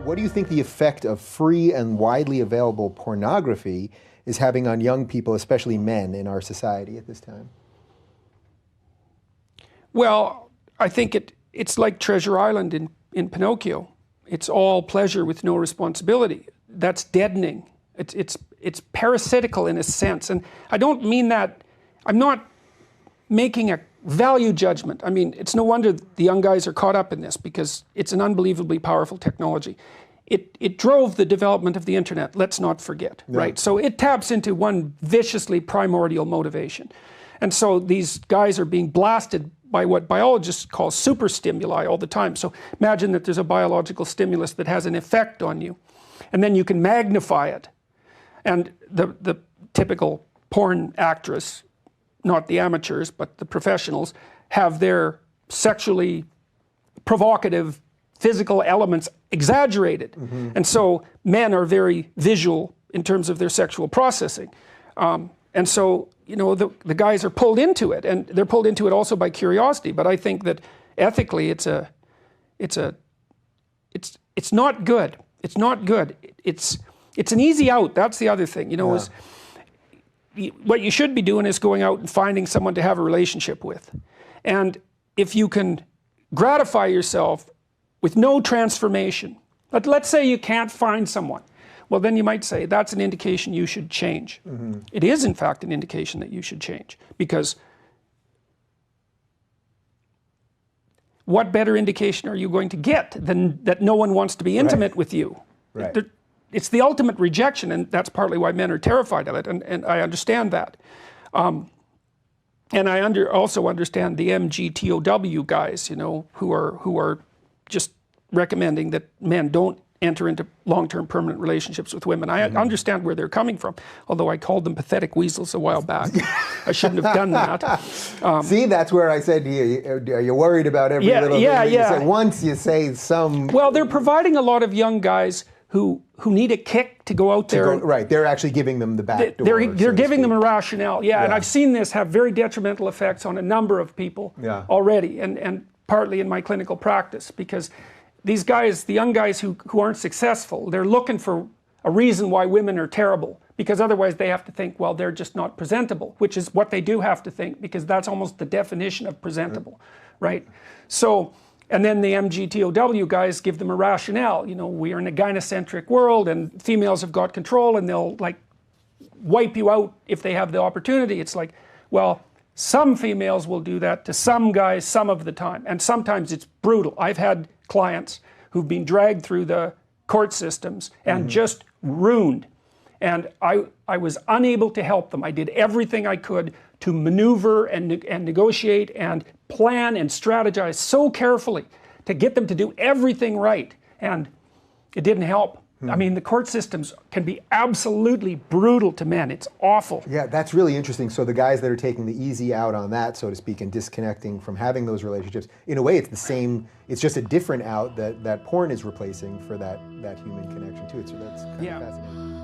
What do you think the effect of free and widely available pornography is having on young people, especially men, in our society at this time? Well, I think it's like Treasure Island in Pinocchio. It's all pleasure with no responsibility. That's deadening. It's parasitical in a sense. And I don't mean that, I'm not making a value judgment. I mean, it's no wonder the young guys are caught up in this, because it's an unbelievably powerful technology. It drove the development of the internet, let's not forget, right? So it taps into one viciously primordial motivation. And so these guys are being blasted by what biologists call super stimuli all the time. So imagine that there's a biological stimulus that has an effect on you, and then you can magnify it. And the typical porn actress, not the amateurs, but the professionals, have their sexually provocative physical elements exaggerated. And so men are very visual in terms of their sexual processing. And so, you know, the guys are pulled into it, and they're pulled into it also by curiosity. But I think that ethically it's not good. It's not good. It's an easy out. That's the other thing, you know, is what you should be doing is going out and finding someone to have a relationship with. And if you can gratify yourself with no transformation, but let's say you can't find someone, well, then you might say that's an indication you should change. It is, in fact, an indication that you should change, because what better indication are you going to get than that no one wants to be intimate with you? It's the ultimate rejection, and that's partly why men are terrified of it, and I understand that. And I also understand the MGTOW guys, you know, who are just recommending that men don't enter into long-term permanent relationships with women. I understand where they're coming from, although I called them pathetic weasels a while back. I shouldn't have done that. See, that's where I said to you, are you worried about every little thing? You say, once you say some... Well, they're providing a lot of young guys who need a kick to go out there. Right, they're actually giving them the back door. They're giving them a rationale, and I've seen this have very detrimental effects on a number of people already, and partly in my clinical practice, because these guys, the young guys who aren't successful, they're looking for a reason why women are terrible, because otherwise they have to think, well, they're just not presentable, which is what they do have to think, because that's almost the definition of presentable, right? So, and then the MGTOW guys give them a rationale. You know, we are in a gynocentric world, and females have got control, and they'll like wipe you out if they have the opportunity. It's like, well, some females will do that to some guys some of the time, and sometimes it's brutal. I've had clients who've been dragged through the court systems and just ruined, and I was unable to help them. I did everything I could to maneuver and negotiate and plan and strategize so carefully to get them to do everything right, and it didn't help. I mean, the court systems can be absolutely brutal to men. It's awful. Yeah, that's really interesting. So the guys that are taking the easy out on that, so to speak, and disconnecting from having those relationships, in a way it's the same, it's just a different out that porn is replacing for that human connection too. So that's kind of fascinating.